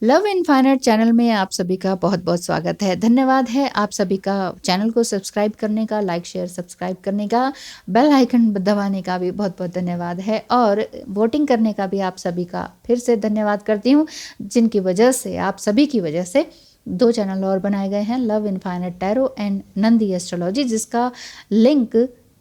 Love infinite channel में आप सभी का बहुत बहुत स्वागत है। धन्यवाद है आप सभी का चैनल को सब्सक्राइब करने का, लाइक शेयर सब्सक्राइब करने का, बेल आइकन दबाने का भी बहुत बहुत धन्यवाद है और वोटिंग करने का भी आप सभी का फिर से धन्यवाद करती हूँ, जिनकी वजह से, आप सभी की वजह से 2 चैनल और बनाए गए हैं, love infinite tarot and Nandi astrology, जिसका लिंक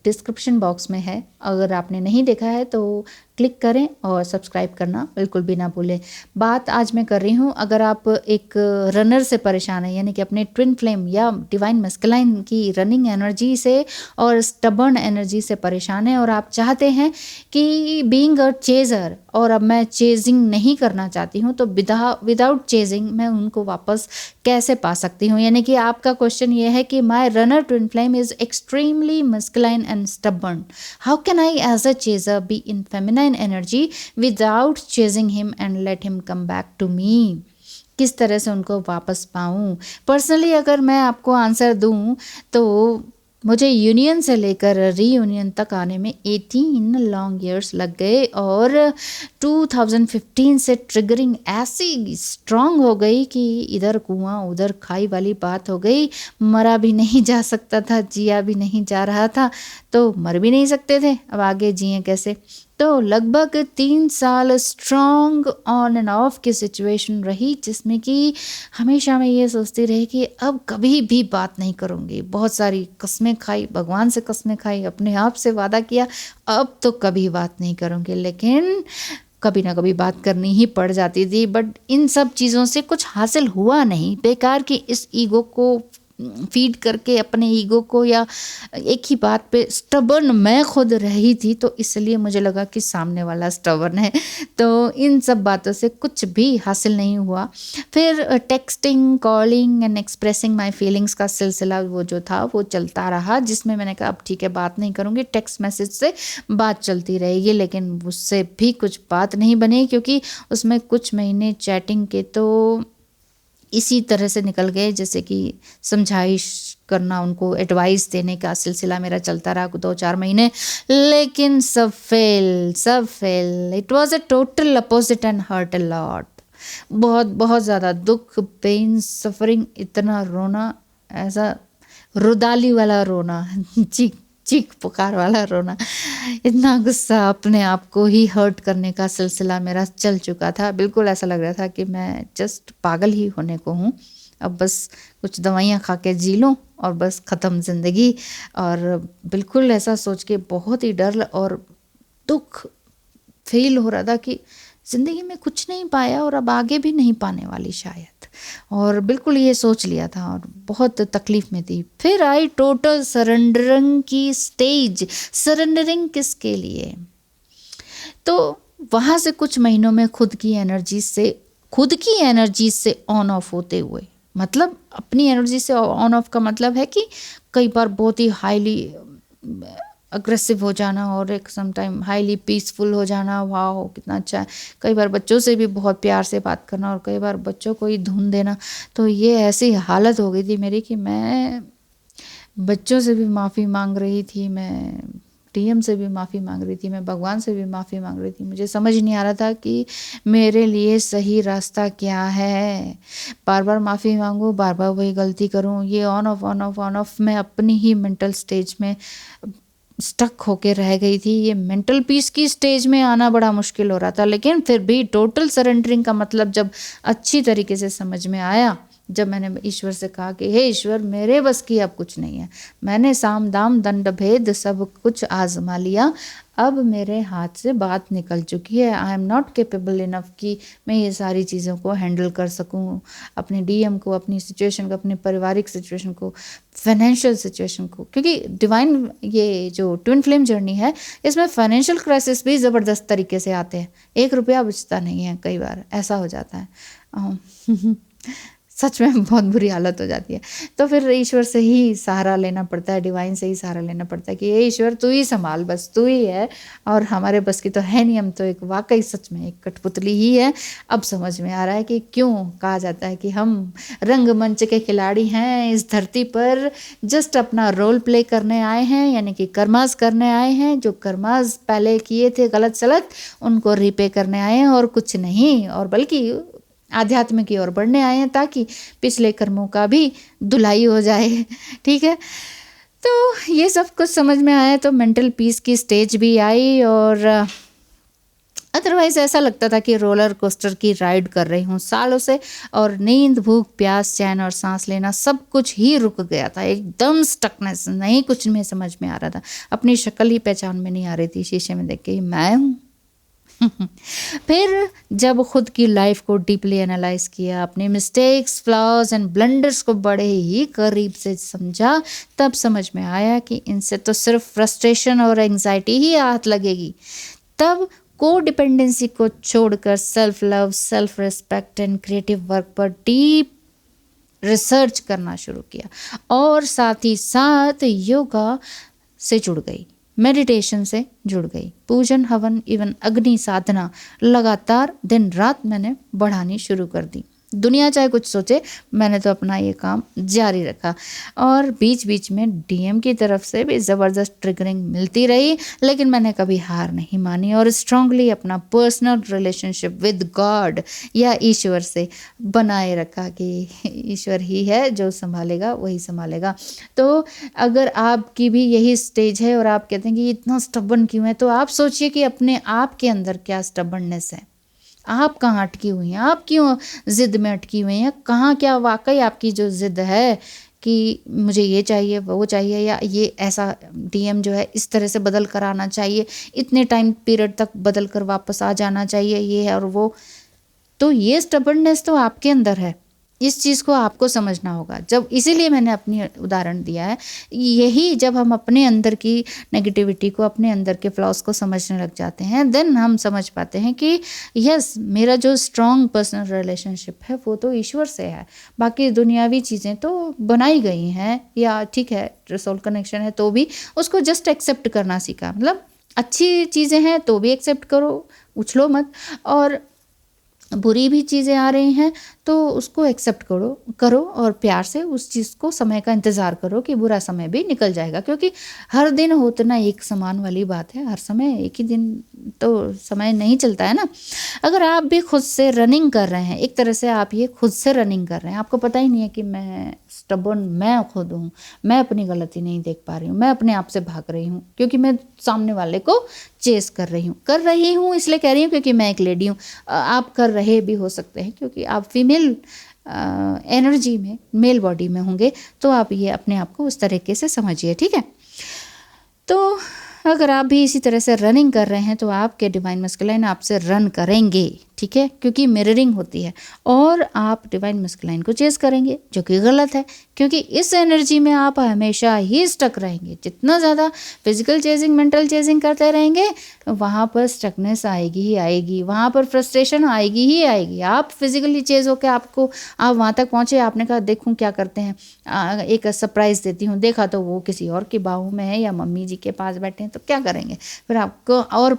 डिस्क्रिप्शन बॉक्स में है। अगर आपने नहीं देखा है तो क्लिक करें और सब्सक्राइब करना बिल्कुल भी ना भूलें। बात आज मैं कर रही हूँ, अगर आप एक रनर से परेशान है, यानी कि अपने ट्विन फ्लेम या डिवाइन मस्कुलाइन की रनिंग एनर्जी से और स्टबर्न एनर्जी से परेशान है और आप चाहते हैं कि बीइंग अ चेजर और अब मैं चेजिंग नहीं करना चाहती हूँ, तो विदाउट चेजिंग मैं उनको वापस कैसे पा सकती हूँ। यानी कि आपका क्वेश्चन ये है कि my runner twin flame is extremely masculine and stubborn, how can I as a chaser be in feminine energy without chasing him and let him come back to me? किस तरह से उनको वापस पाऊं? पर्सनली अगर मैं आपको आंसर दूं तो मुझे यूनियन से लेकर रीयूनियन तक आने में 18 लॉन्ग ईयर्स लग गए और 2015 से ट्रिगरिंग ऐसी स्ट्रांग हो गई कि इधर कुआं उधर खाई वाली बात हो गई। मरा भी नहीं जा सकता था, जिया भी नहीं जा रहा था, तो मर भी नहीं सकते थे, अब आगे जिए कैसे। तो लगभग 3 साल स्ट्रॉन्ग ऑन एंड ऑफ की सिचुएशन रही, जिसमें कि हमेशा मैं ये सोचती रही कि अब कभी भी बात नहीं करूँगी। बहुत सारी कस्में खाई, भगवान से कस्में खाई, अपने आप से वादा किया अब तो कभी बात नहीं करूँगी, लेकिन कभी ना कभी बात करनी ही पड़ जाती थी। बट इन सब चीज़ों से कुछ हासिल हुआ नहीं, बेकार की इस ईगो को फीड करके अपने ईगो को, या एक ही बात पे स्टबर्न मैं खुद रही थी, तो इसलिए मुझे लगा कि सामने वाला स्टबर्न है। तो इन सब बातों से कुछ भी हासिल नहीं हुआ। फिर texting, calling and expressing my feelings का सिलसिला वो जो था वो चलता रहा, जिसमें मैंने कहा अब ठीक है बात नहीं करूँगी, टेक्स्ट मैसेज से बात चलती रहेगी। लेकिन उससे भी कुछ बात नहीं बनी, क्योंकि उसमें कुछ महीने चैटिंग के तो इसी तरह से निकल गए जैसे कि समझाइश करना, उनको एडवाइस देने का सिलसिला मेरा चलता रहा 2-4 महीने, लेकिन सब fail. It was a total opposite and hurt a lot. बहुत बहुत ज़्यादा दुख, पेन, सफरिंग, इतना रोना, ऐसा रुदाली वाला रोना, चीख पुकार वाला रोना, इतना गुस्सा, अपने आप को ही हर्ट करने का सिलसिला मेरा चल चुका था। बिल्कुल ऐसा लग रहा था कि मैं जस्ट पागल ही होने को हूँ, अब बस कुछ दवाइयाँ खा के जी लूँ और बस ख़त्म ज़िंदगी। और बिल्कुल ऐसा सोच के बहुत ही डर और दुख फील हो रहा था कि ज़िंदगी में कुछ नहीं पाया और अब आगे भी नहीं पाने वाली शायद, और बिल्कुल ये सोच लिया था और बहुत तकलीफ़ में थी। फिर आई टोटल सरेंडरिंग की स्टेज। सरेंडरिंग किसके लिए? तो वहाँ से कुछ महीनों में खुद की एनर्जी से ऑन ऑफ होते हुए, मतलब अपनी एनर्जी से ऑन ऑफ का मतलब है कि कई बार बहुत ही हाईली अग्रेसिव हो जाना और एक समटाइम हाईली पीसफुल हो जाना, वाह कितना अच्छा है। कई बार बच्चों से भी बहुत प्यार से बात करना और कई बार बच्चों को ही धुन देना। तो ये ऐसी हालत हो गई थी मेरी कि मैं बच्चों से भी माफ़ी मांग रही थी, मैं टीएम से भी माफ़ी मांग रही थी, मैं भगवान से भी माफ़ी मांग रही थी। मुझे समझ नहीं आ रहा था कि मेरे लिए सही रास्ता क्या है। बार बार माफ़ी मांगूँ, बार बार वही गलती करूँ, ये ऑन ऑफ मैं अपनी ही मेंटल स्टेज में स्टक होके रह गई थी। ये मेंटल पीस की स्टेज में आना बड़ा मुश्किल हो रहा था, लेकिन फिर भी टोटल सरेंडरिंग का मतलब जब अच्छी तरीके से समझ में आया, जब मैंने ईश्वर से कहा कि हे ईश्वर, मेरे बस की अब कुछ नहीं है, मैंने साम दाम दंड भेद सब कुछ आजमा लिया, अब मेरे हाथ से बात निकल चुकी है, I am not capable enough कि मैं ये सारी चीज़ों को हैंडल कर सकूं, अपने डीएम को, अपनी सिचुएशन को, अपनी पारिवारिक सिचुएशन को, फाइनेंशियल सिचुएशन को, क्योंकि डिवाइन ये जो ट्विन फ्लेम जर्नी है इसमें फाइनेंशियल क्राइसिस भी ज़बरदस्त तरीके से आते हैं। 1 रुपया बचता नहीं है, कई बार ऐसा हो जाता है। सच में बहुत बुरी हालत हो जाती है। तो फिर ईश्वर से ही सहारा लेना पड़ता है, डिवाइन से ही सहारा लेना पड़ता है कि ये ईश्वर तू ही संभाल, बस तू ही है और हमारे बस की तो है नहीं, हम तो एक वाकई सच में एक कठपुतली ही है। अब समझ में आ रहा है कि क्यों कहा जाता है कि हम रंगमंच के खिलाड़ी हैं, इस धरती पर जस्ट अपना रोल प्ले करने आए हैं, यानी कि कर्मास करने आए हैं। जो कर्मास पहले किए थे गलत सलत, उनको रिपे करने आए हैं और कुछ नहीं, और बल्कि आध्यात्म की ओर बढ़ने आए हैं ताकि पिछले कर्मों का भी धुलाई हो जाए। ठीक है, तो ये सब कुछ समझ में आया तो मेंटल पीस की स्टेज भी आई। और अदरवाइज ऐसा लगता था कि रोलर कोस्टर की राइड कर रही हूँ सालों से, और नींद, भूख, प्यास, चैन और सांस लेना सब कुछ ही रुक गया था। एकदम स्टकनेस, नहीं कुछ में समझ में आ रहा था, अपनी शक्ल ही पहचान में नहीं आ रही थी, शीशे में देख के मैं हूँ। फिर जब खुद की लाइफ को डीपली एनालाइज किया, अपने मिस्टेक्स, फ्लॉज एंड ब्लंडर्स को बड़े ही करीब से समझा, तब समझ में आया कि इनसे तो सिर्फ फ्रस्ट्रेशन और एंग्जाइटी ही हाथ लगेगी। तब को डिपेंडेंसी को छोड़कर self love, self respect and creative work पर डीप रिसर्च करना शुरू किया, और साथ ही साथ योगा से जुड़ गई, मेडिटेशन से जुड़ गई, पूजन, हवन, इवन अग्नि साधना लगातार दिन रात मैंने बढ़ानी शुरू कर दी। दुनिया चाहे कुछ सोचे, मैंने तो अपना ये काम जारी रखा। और बीच बीच में डीएम की तरफ से भी ज़बरदस्त ट्रिगरिंग मिलती रही, लेकिन मैंने कभी हार नहीं मानी और स्ट्रांगली अपना पर्सनल रिलेशनशिप विद गॉड या ईश्वर से बनाए रखा कि ईश्वर ही है जो संभालेगा, वही संभालेगा। तो अगर आपकी भी यही स्टेज है और आप कहते हैं कि इतना स्टबर्न क्यों है, तो आप सोचिए कि अपने आप के अंदर क्या स्टबर्ननेस है, आप कहाँ अटकी हुई हैं, आप क्यों ज़िद में अटकी हुई हैं, कहाँ क्या वाकई आपकी जो ज़िद है कि मुझे ये चाहिए, वो चाहिए, या ये ऐसा डीएम जो है इस तरह से बदल कर आना चाहिए, इतने टाइम पीरियड तक बदल कर वापस आ जाना चाहिए, ये है और वो। तो ये स्टबर्ननेस तो आपके अंदर है, इस चीज़ को आपको समझना होगा। जब इसीलिए मैंने अपनी उदाहरण दिया है, यही जब हम अपने अंदर की नेगेटिविटी को, अपने अंदर के फ्लॉज को समझने लग जाते हैं, देन हम समझ पाते हैं कि यस, मेरा जो स्ट्रॉन्ग पर्सनल रिलेशनशिप है वो तो ईश्वर से है, बाकी दुनियावी चीज़ें तो बनाई गई हैं, या ठीक है सोल कनेक्शन है तो भी उसको जस्ट एक्सेप्ट करना सीखा। मतलब अच्छी चीज़ें हैं तो भी एक्सेप्ट करो, उछलो मत, और बुरी भी चीज़ें आ रही हैं तो उसको एक्सेप्ट करो और प्यार से उस चीज़ को, समय का इंतज़ार करो कि बुरा समय भी निकल जाएगा, क्योंकि हर दिन होतना एक समान वाली बात है, हर समय एक ही दिन तो समय नहीं चलता है ना। अगर आप भी खुद से रनिंग कर रहे हैं, एक तरह से आप ये खुद से रनिंग कर रहे हैं, आपको पता ही नहीं है कि मैं स्टबर्न, मैं खुद हूँ, मैं अपनी गलती नहीं देख पा रही हूँ, मैं अपने आप से भाग रही हूँ क्योंकि मैं सामने वाले को चेस कर रही हूँ इसलिए कह रही हूँ क्योंकि मैं एक लेडी हूँ। आप कर रहे भी हो सकते हैं क्योंकि आप फीमेल एनर्जी में, मेल बॉडी में होंगे, तो आप ये अपने आप को उस तरीके से समझिए, ठीक है। तो अगर आप भी इसी तरह से रनिंग कर रहे हैं तो आपके डिवाइन मस्कुलाइन आपसे रन करेंगे, ठीक है, क्योंकि मिररिंग होती है, और आप डिवाइन मस्कुलाइन को चेस करेंगे, जो कि गलत है, क्योंकि इस एनर्जी में आप हमेशा ही स्टक रहेंगे। जितना ज़्यादा फिजिकल चेजिंग, मेंटल चेजिंग करते रहेंगे, वहाँ पर स्टकनेस आएगी ही आएगी, वहाँ पर फ्रस्ट्रेशन आएगी ही आएगी। आप फिजिकली चेज होकर आप वहाँ तक पहुँचे, आपने कहा देखूँ क्या करते हैं, एक सरप्राइज़ देती हूँ, देखा तो वो किसी और की बाहों में है या मम्मी जी के पास बैठे हैं, तो क्या करेंगे फिर, आपको और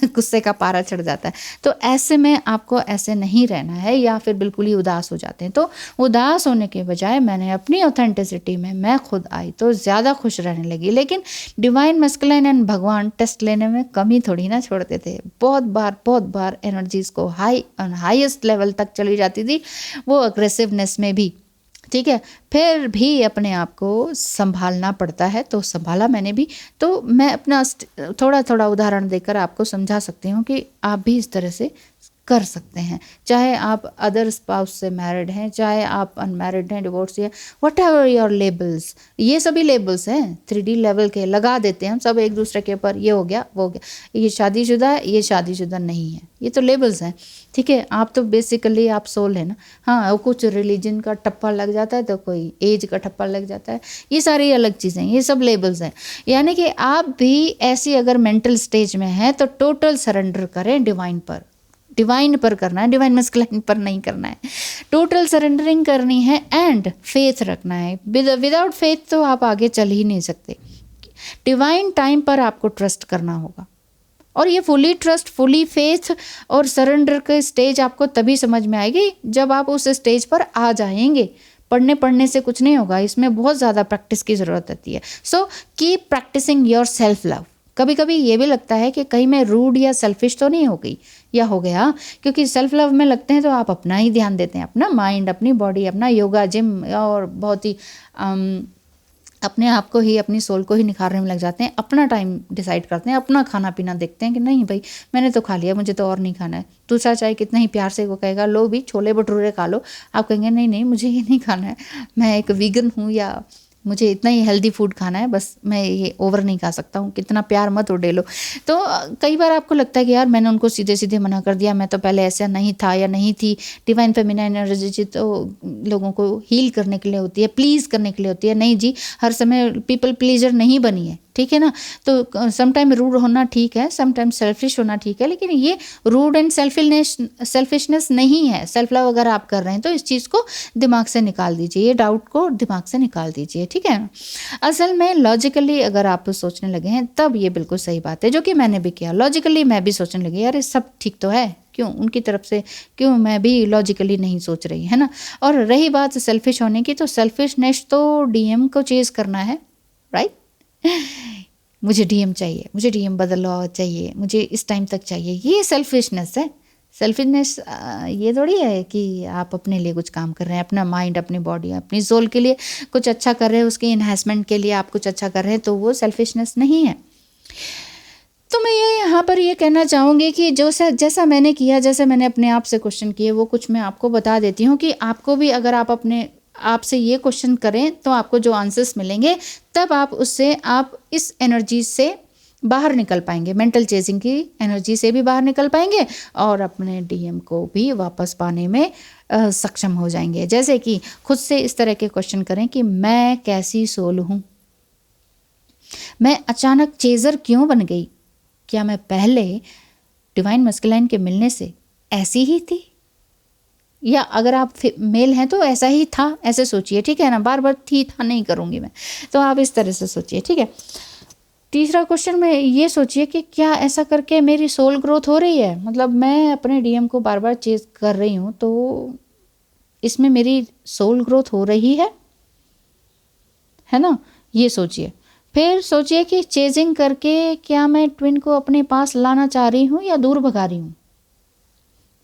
गुस्से का पारा चढ़ जाता है। तो ऐसे में आपको ऐसे नहीं रहना है, या फिर बिल्कुल ही उदास हो जाते हैं। तो उदास होने के बजाय मैंने अपनी ऑथेंटिसिटी में मैं खुद आई तो ज़्यादा खुश रहने लगी। लेकिन डिवाइन मस्कुलाइन एंड भगवान टेस्ट लेने में कमी थोड़ी ना छोड़ते थे। बहुत बार एनर्जीज़ को हाईएस्ट लेवल तक चली जाती थी, वो अग्रेसिवनेस में भी, ठीक है। फिर भी अपने आप को संभालना पड़ता है, तो संभाला मैंने भी। तो मैं अपना थोड़ा उदाहरण देकर आपको समझा सकती हूँ कि आप भी इस तरह से कर सकते हैं, चाहे आप अदर स्पाउस से मैरिड हैं, चाहे आप अनमैरिड हैं, डिवोर्स है, वट एवर योर लेबल्स, ये सभी लेबल्स हैं 3D लेवल के, लगा देते हैं हम सब एक दूसरे के ऊपर, ये हो गया वो हो गया, ये शादीशुदा है, ये शादीशुदा नहीं है, ये तो लेबल्स हैं, ठीक है। आप तो बेसिकली आप सोल है ना। हाँ, कुछ रिलीजन का ठप्पा लग जाता है तो कोई एज का ठप्पा लग जाता है, ये सारी अलग चीज़ें, ये सब लेबल्स हैं। यानी कि आप भी ऐसी अगर मेंटल स्टेज में हैं तो टोटल सरेंडर करें डिवाइन पर करना है, डिवाइन मस्कुलाइन पर नहीं करना है। टोटल सरेंडरिंग करनी है एंड फेथ रखना है। विदाउट फेथ तो आप आगे चल ही नहीं सकते। डिवाइन टाइम पर आपको ट्रस्ट करना होगा, और ये फुली ट्रस्ट, फुली फेथ और सरेंडर के स्टेज आपको तभी समझ में आएगी जब आप उस स्टेज पर आ जाएंगे। पढ़ने से कुछ नहीं होगा, इसमें बहुत ज़्यादा प्रैक्टिस की ज़रूरत होती है। So keep practicing your self love, कभी कभी ये भी लगता है कि कहीं मैं रूड या सेल्फिश तो नहीं हो गई या हो गया, क्योंकि सेल्फ लव में लगते हैं तो आप अपना ही ध्यान देते हैं, अपना माइंड, अपनी बॉडी, अपना योगा, जिम और बहुत ही अपने आप को ही, अपनी सोल को ही निखारने में लग जाते हैं। अपना टाइम डिसाइड करते हैं, अपना खाना पीना देखते हैं कि नहीं भाई मैंने तो खा लिया, मुझे तो और नहीं खाना है। दूसरा चाहे कितना ही प्यार से वो कहेगा लो भी छोले भटूरे खा लो, आप कहेंगे नहीं नहीं मुझे ये नहीं खाना है, मैं एक वीगन हूँ या मुझे इतना ही हेल्दी फूड खाना है, बस मैं ये ओवर नहीं खा सकता हूँ, कितना प्यार मत उड़ेलो। तो कई बार आपको लगता है कि यार मैंने उनको सीधे सीधे मना कर दिया, मैं तो पहले ऐसा नहीं था या नहीं थी। डिवाइन फेमिनाइन एनर्जी तो लोगों को हील करने के लिए होती है, प्लीज़ करने के लिए होती है। नहीं जी, हर समय पीपल प्लीजर नहीं बनी है, ठीक है ना। तो समटाइम रूड होना ठीक है, समटाइम सेल्फिश होना ठीक है, लेकिन ये रूड एंड सेल्फिशनेस नहीं है। सेल्फ लव अगर आप कर रहे हैं तो इस चीज़ को दिमाग से निकाल दीजिए, ये डाउट को दिमाग से निकाल दीजिए, ठीक है। असल में लॉजिकली अगर आप सोचने लगे हैं तब ये बिल्कुल सही बात है, जो कि मैंने भी किया। लॉजिकली मैं भी सोचने लगी यार ये सब ठीक तो है, क्यों उनकी तरफ से क्यों मैं भी लॉजिकली नहीं सोच रही, है ना। और रही बात सेल्फिश होने की, तो सेल्फिशनेस तो डीएम को चेज करना है, राइट। मुझे डीएम चाहिए, मुझे डीएम बदलाव चाहिए, मुझे इस टाइम तक चाहिए, ये सेल्फिशनेस है। सेल्फिशनेस ये थोड़ी है कि आप अपने लिए कुछ काम कर रहे हैं, अपना माइंड, अपनी बॉडी, अपनी सोल के लिए कुछ अच्छा कर रहे हैं, उसके इन्हेंसमेंट के लिए आप कुछ अच्छा कर रहे हैं, तो वो सेल्फिशनेस नहीं है। तो मैं ये यहाँ पर ये कहना चाहूँगी कि जैसा मैंने किया, जैसे मैंने अपने आप से क्वेश्चन किए, वो कुछ मैं आपको बता देती हूँ कि आपको भी अगर आप अपने आपसे ये क्वेश्चन करें तो आपको जो आंसर्स मिलेंगे तब आप उससे आप इस एनर्जी से बाहर निकल पाएंगे, मेंटल चेजिंग की एनर्जी से भी बाहर निकल पाएंगे और अपने डीएम को भी वापस पाने में सक्षम हो जाएंगे। जैसे कि खुद से इस तरह के क्वेश्चन करें कि मैं कैसी सोल हूँ, मैं अचानक चेजर क्यों बन गई, क्या मैं पहले डिवाइन मस्कुलाइन के मिलने से ऐसी ही थी, या अगर आप मेल हैं तो ऐसा ही था, ऐसे सोचिए, ठीक है ना। बार बार थी था नहीं करूँगी मैं, तो आप इस तरह से सोचिए, ठीक है। तीसरा क्वेश्चन में ये सोचिए कि क्या ऐसा करके मेरी सोल ग्रोथ हो रही है, मतलब मैं अपने डीएम को बार बार चेज कर रही हूँ तो इसमें मेरी सोल ग्रोथ हो रही है ना, ये सोचिए। फिर सोचिए कि चेजिंग करके क्या मैं ट्विन को अपने पास लाना चाह रही हूँ या दूर भगा रही हूँ।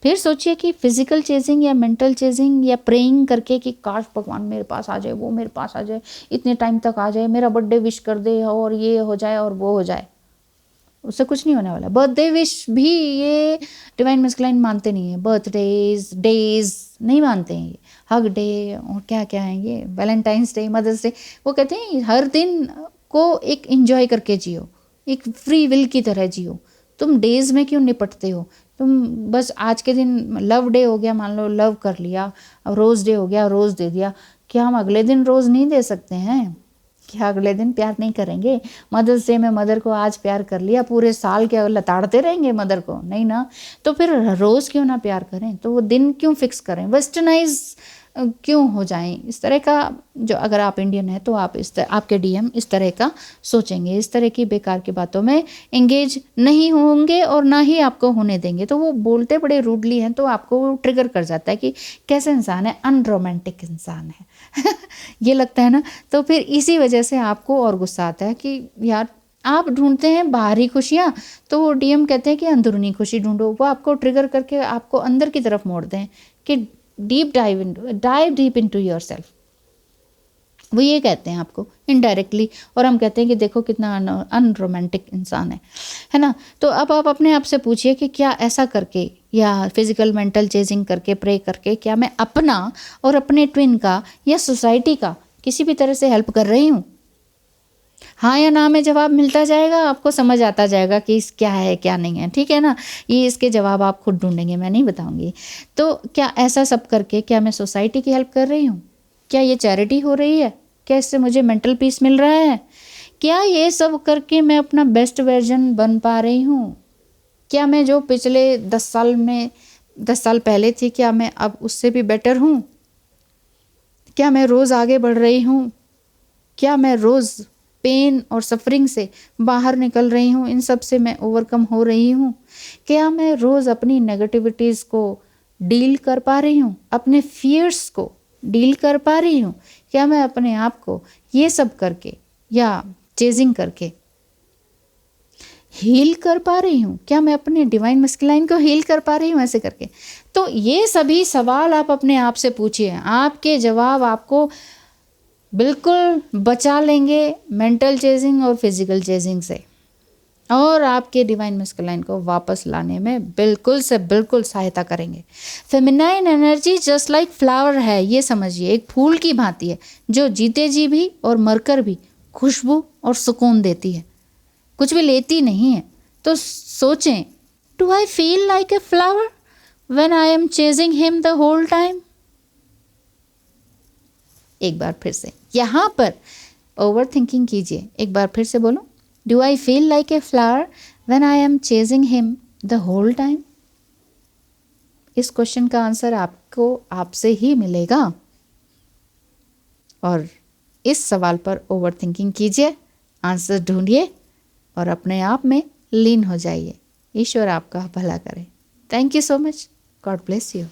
फिर सोचिए कि फिजिकल चेजिंग या मेंटल चेजिंग या प्रेइंग करके कि काश भगवान मेरे पास आ जाए, वो मेरे पास आ जाए, इतने टाइम तक आ जाए, मेरा बर्थडे विश कर दे और ये हो जाए और वो हो जाए। उससे कुछ नहीं होने वाला। बर्थडे विश भी ये डिवाइन मस्कुलाइन मानते नहीं है, बर्थडेज डेज नहीं मानते हैं ये, हग डे और क्या क्या है ये, वैलेंटाइंस डे, मदर्स डे, वो कहते हैं हर दिन को एक एंजॉय करके जियो, एक फ्री विल की तरह जियो। तुम डेज में क्यों निपटते हो, तुम बस आज के दिन लव डे हो गया, मान लो लव कर लिया, अब रोज़ डे हो गया, रोज़ दे दिया, क्या हम अगले दिन रोज़ नहीं दे सकते हैं, क्या अगले दिन प्यार नहीं करेंगे। मदर्स डे में मदर को आज प्यार कर लिया, पूरे साल क्या लताड़ते रहेंगे मदर को, नहीं ना। तो फिर रोज़ क्यों ना प्यार करें, तो वो दिन क्यों फिक्स करें, वेस्टर्नाइज क्यों हो जाएं। इस तरह का जो, अगर आप इंडियन है तो आप आपके डीएम इस तरह का सोचेंगे, इस तरह की बेकार की बातों में एंगेज नहीं होंगे और ना ही आपको होने देंगे। तो वो बोलते बड़े रूडली हैं तो आपको ट्रिगर कर जाता है कि कैसे इंसान है, अनरोमांटिक इंसान है ये लगता है ना। तो फिर इसी वजह से आपको और गुस्सा आता है कि यार आप ढूंढते हैं बाहरी खुशियाँ, तो वो डीएम कहते हैं कि अंदरूनी खुशी ढूंढो। वो आपको ट्रिगर करके आपको अंदर की तरफ मोड़ दें कि डाइव डीप इनटू योरसेल्फ, वो ये कहते हैं आपको इनडायरेक्टली। और हम कहते हैं कि देखो कितना अनरोमांटिक इंसान है ना। तो अब आप अपने आप से पूछिए कि क्या ऐसा करके या फिजिकल मेंटल चेजिंग करके, प्रे करके, क्या मैं अपना और अपने ट्विन का या सोसाइटी का किसी भी तरह से हेल्प कर रही हूँ। हाँ या ना में जवाब मिलता जाएगा, आपको समझ आता जाएगा कि इस क्या है क्या नहीं है, ठीक है ना। ये इसके जवाब आप खुद ढूंढेंगे, मैं नहीं बताऊंगी। तो क्या ऐसा सब करके क्या मैं सोसाइटी की हेल्प कर रही हूँ, क्या ये चैरिटी हो रही है, क्या इससे मुझे मेंटल पीस मिल रहा है, क्या ये सब करके मैं अपना बेस्ट वर्जन बन पा रही हूँ, क्या मैं जो पिछले 10 साल पहले थी क्या मैं अब उससे भी बेटर हूँ, क्या मैं रोज़ आगे बढ़ रही हूँ, क्या मैं रोज़ पेन और सफरिंग से बाहर निकल रही हूँ, इन सब से मैं ओवरकम हो रही हूँ, क्या मैं रोज़ अपनी नेगेटिविटीज़ को डील कर पा रही हूँ, अपने फियर्स को डील कर पा रही हूँ, क्या मैं अपने आप को ये सब करके या चेजिंग करके हील कर पा रही हूँ? क्या मैं अपने डिवाइन मस्कुलाइन को हील कर पा रही हूँ ऐसे करके? तो ये सभी सवाल आप अपने आप से पूछिए, आपके जवाब आपको बिल्कुल बचा लेंगे मेंटल चेजिंग और फिजिकल चेजिंग से, और आपके डिवाइन मस्कुलाइन को वापस लाने में बिल्कुल से बिल्कुल सहायता करेंगे। Feminine energy just like flower है, ये समझिए, एक फूल की भांति है जो जीते जी भी और मरकर भी खुशबू और सुकून देती है, कुछ भी लेती नहीं है। तो सोचें, do I feel like a flower when I am chasing him the whole time? एक बार फिर से यहाँ पर ओवर थिंकिंग कीजिए, एक बार फिर से बोलो, do I feel like a flower when I am chasing him the whole time? इस क्वेश्चन का आंसर आपको आपसे ही मिलेगा, और इस सवाल पर ओवर थिंकिंग कीजिए, आंसर ढूंढिए और अपने आप में लीन हो जाइए। ईश्वर आपका भला करे। Thank you so much. God bless you.